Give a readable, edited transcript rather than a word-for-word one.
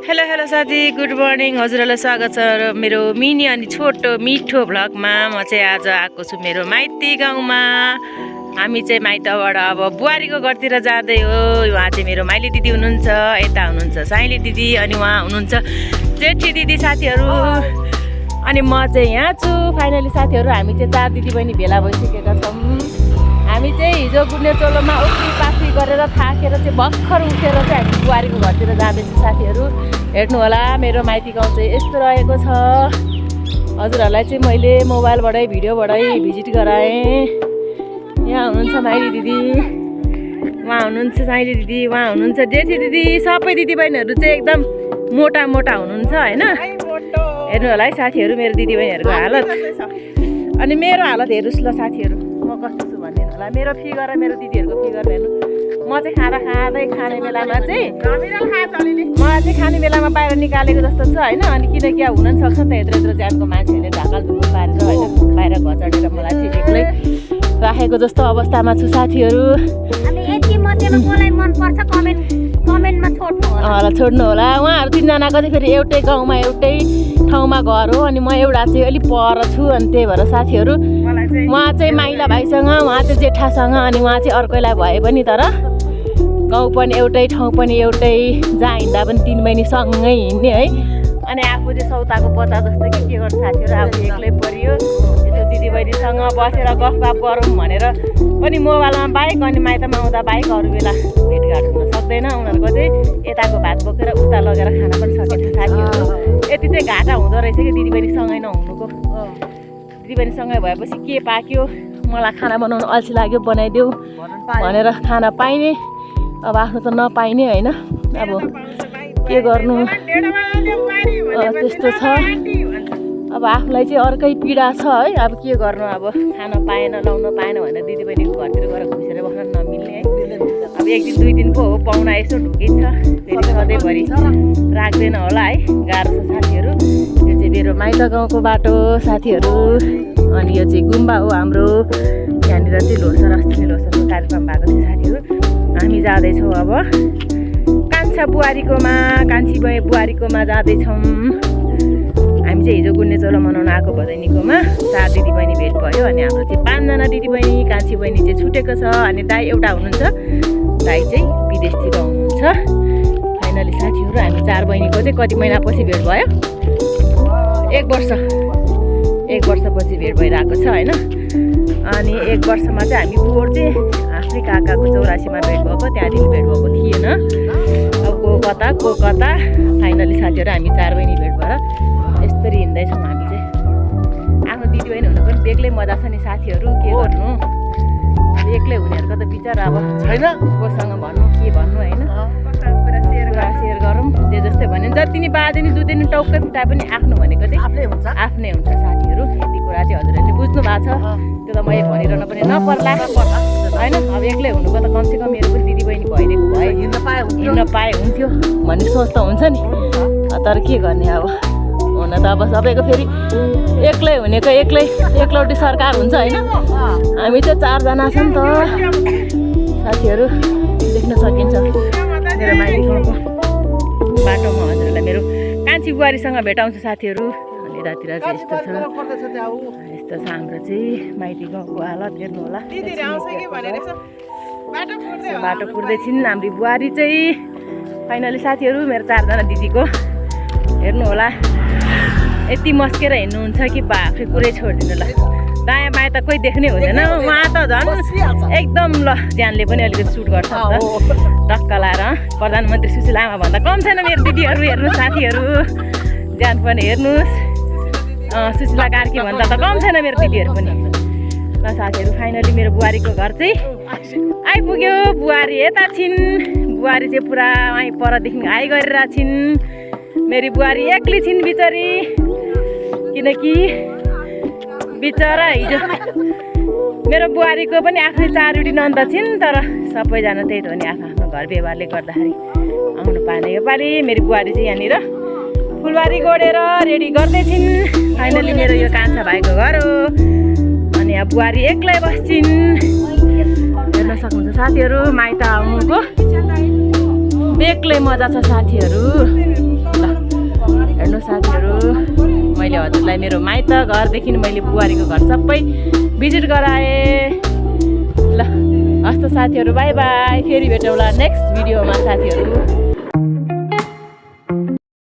Hello साथी, good morning. हजुरहरूलाई स्वागत छ मेरो मिनी अनि छोटो मिठो भ्लगमा। म चाहिँ आज आएको छु मेरो माइती गाउँमा। हामी चाहिँ माइतबाट अब बुहारीको घरतिर जाँदै हो। उहाँ चाहिँ मेरो माइली दिदी हुनुहुन्छ, यता हुनुहुन्छ साइली दिदी, अनि उहाँ हुनुहुन्छ जेठी दिदी साथीहरू, अनि म चाहिँ यहाँ छु। फाइनली साथीहरू, हामी चाहिँ 4 दिदी बहिनी भेला भइसकेका छौँ। हामी चाहिँ हिजो गुड्ने चोलोमा उफ्री पाफ्री गरेर थाकेर चाहिँ भर्खर उठेर चाहिँ हामी बुहारीको घरतिर जाँदैछौँ साथीहरू। हेर्नु होला, मेरो माइती गाउँ चाहिँ यस्तो रहेको छ। हजुरहरूलाई चाहिँ मैले मोबाइलबाटै भिडियोबाटै भिजिट गराएँ। यहाँ हुनुहुन्छ माइली दिदी, उहाँ हुनुहुन्छ साइली दिदी, उहाँ हुनुहुन्छ जेठी दिदी। सबै दिदीबहिनीहरू चाहिँ एकदम मोटा मोटा हुनुहुन्छ होइन। हेर्नु होला है साथीहरू, मेरो दिदीबहिनीहरूको हालत। अनि मेरो हालत हेर्नुहोस् ल साथीहरू, म कस्तो छु भनिदिनु होला। मेरो फिगर र मेरो दिदीहरूको फिगर हेर्नु। म चाहिँ खाने बेलामा चाहिँ खाने बेलामा बाहिर निकालेको जस्तो छ होइन। अनि किनकि अब हुन सक्छ नि त, यत्रो ज्यानको मान्छेहरूले ढाकल धुकल पारेर होइन बाहिर घचडेर मलाई चाहिँ एक्लै राखेको जस्तो अवस्थामा छु साथीहरू। छोड्नु होला। उहाँहरू 3 जनाको चाहिँ फेरि एउटै गाउँमा एउटै ठाउँमा घर हो, अनि म एउटा चाहिँ अलिक पर छु। अनि त्यही भएर साथीहरू, उहाँ चाहिँ माइला भाइसँग, उहाँ चाहिँ जेठासँग, अनि उहाँ चाहिँ अर्कैलाई भए पनि तर गाउँ पनि एउटै ठाउँ पनि एउटै, जहाँ हिँड्दा पनि 3 बहिनी सँगै हिँड्ने है। अनि आफू चाहिँ सौताको पत्ता जस्तो के गर्नु साथीहरू, आफू एक्लै परियो। यसो दिदीबहिनीसँग बसेर गफगाफ गरौँ भनेर पनि मोबाइलमा बाइक, अनि माइतमा आउँदा बाइक अरू बेला भेटघाट हुन सक्दैन। उनीहरूको चाहिँ यताको भात बोकेर उता लगेर खान पनि सकेछ साथीहरू। यति चाहिँ घाटा हुँदो रहेछ कि दिदीबहिनीसँगै नहुनुको। दिदीबहिनीसँगै भएपछि के पाक्यो, मलाई खाना बनाउनु अल्छी लाग्यो बनाइदेऊ भनेर खाना पाइने, अब आफ्नो त नपाइने होइन। अब के गर्नु, त्यस्तो छ। अब आफूलाई चाहिँ अर्कै पीडा छ है। अब के गर्नु, अब खान पाएन लाउन पाएन भनेर दिदीबहिनीको घरतिर गएर घुसेर बस्न नमिल्ने है। अब 1 दिन 2 दिन पो हो, पाहुना यसो ढुकिन्छ, फेरि सधैँभरि राख्दैन होला है। गाह्रो छ साथीहरू। यो चाहिँ मेरो माइत गाउँको बाटो साथीहरू। अनि यो चाहिँ गुम्बा हो हाम्रो। यहाँनिर चाहिँ लोसार, अस्ति नै लोसारको कार्यक्रम भएको थियो साथीहरू। हामी जाँदैछौँ अब कान्छा बुहारीकोमा, कान्छी बुहारीकोमा जाँदैछौँ। हामी चाहिँ हिजो गुड्ने चोलो मनाउन आएको भदैनीकोमा 4 दिदीबहिनी भेट भयो। अनि हाम्रो चाहिँ 5 जना दिदीबहिनी, कान्छी बहिनी चाहिँ छुटेको छ। अनि दाइ एउटा हुनुहुन्छ, दाइ चाहिँ विदेशतिर हुनुहुन्छ। फाइनली साथीहरू, हामी 4 बहिनीको चाहिँ कति महिनापछि भेट भयो, 1 वर्षपछि भेट भइरहेको छ होइन। अनि 1 वर्षमा चाहिँ हामी पोहोर चाहिँ आफ्नै काकाको 84मा भेट भएको, त्यहाँदेखि भेट भएको थिएन। अब को कता फाइनली साथीहरू, हामी 4 बहिनी भेट भएर यसरी हिँड्दैछौँ। हामी चाहिँ आफ्नो दिदीबहिनी हुनु पनि बेग्लै मजा छ नि साथीहरू। के गर्नु, अब एक्लै हुनेहरूको त विचार अब छैन, कोसँग भन्नु के भन्नु होइन। सेयर गरौँ जे जस्तै भन्यो। जति नि बाँधिने जुदिने टाउकै फुटाए पनि आफ्नो भनेको चाहिँ आफ्नै हुन्छ साथीहरू। यति कुरा चाहिँ हजुरहरूले बुझ्नु भएको छ, त्यो त मैले भनिरहनु पनि नपर्ला होइन। अब एक्लै हुनुको त कमसेकम मेरो पनि दिदीबहिनी भइदिएको भए हिँड्न पाए हुन्थ्यो भन्ने सोच त हुन्छ नि। तर के गर्ने, अब हुन त अब सबैको फेरि एक्लै हुनेको एक्लौटी सरकार हुन्छ होइन। हामी चाहिँ 4 जना छौँ नि त साथीहरू। देख्न सकिन्छ मेरो माइती गाउँको बाटोमा हजुरहरूलाई मेरो कान्छी बुहारीसँग भेटाउँछु साथीहरू। अनि यतातिर चाहिँ यस्तो छ हाम्रो चाहिँ माइती गाउँको हालत। हेर्नु होला, बाटो पुर्दैछिन् हाम्रो बुहारी चाहिँ। फाइनली साथीहरू, मेरो 4 जना दिदीको हेर्नु होला, यति मस्केर हिँड्नुहुन्छ कि बाफ्रे कुरै छोडिदिनु ल। दायाँ बायाँ त कोही देख्नै हुँदैन, उहाँ त झन् एकदम ल ज्यानले पनि अलिकति सुट गर्छ नि त, टक्क लाएर। प्रधानमन्त्री सुशीला आमा भन्दा कम छैन मेरो दिदीहरू। हेर्नु साथीहरू, ज्यान पनि हेर्नुहोस्, सुशीला कार्की भन्दा त कम छैन मेरो दिदीहरू पनि। ल साथीहरू, फाइनली मेरो बुहारीको घर चाहिँ आइपुग्यो। बुहारी यता छिन्, बुहारी चाहिँ पुरा वहीँ परदेखि आइगरेर छिन्। मेरी बुहारी एक्लै छिन् बिचरी, किनकि बिचरा हिजो मेरो बुहारीको पनि आफ्नै 4वटी नन्द छिन्, तर सबैजना त्यही त हो नि, आफ्नो घर व्यवहारले गर्दाखेरि आउनु पाएन। योपालि मेरो बुहारी चाहिँ यहाँनिर फुलबारी गोडेर रेडी गर्दैछिन्। फाइनली मेरो यो कान्छा भाइको घर हो। अनि यहाँ बुहारी एक्लै बस्छिन्। हेर्न सक्नुहुन्छ साथीहरू, माइत आउनुको बेग्लै मजा छ साथीहरू। ल हेर्नु साथीहरू, मैले हजुरलाई मेरो माइत घरदेखि मैले बुहारीको घर सबै भिजिट गराएँ। ल हस् त साथीहरू, बाई बाई। फेरि भेटौँला नेक्स्ट भिडियोमा साथीहरू।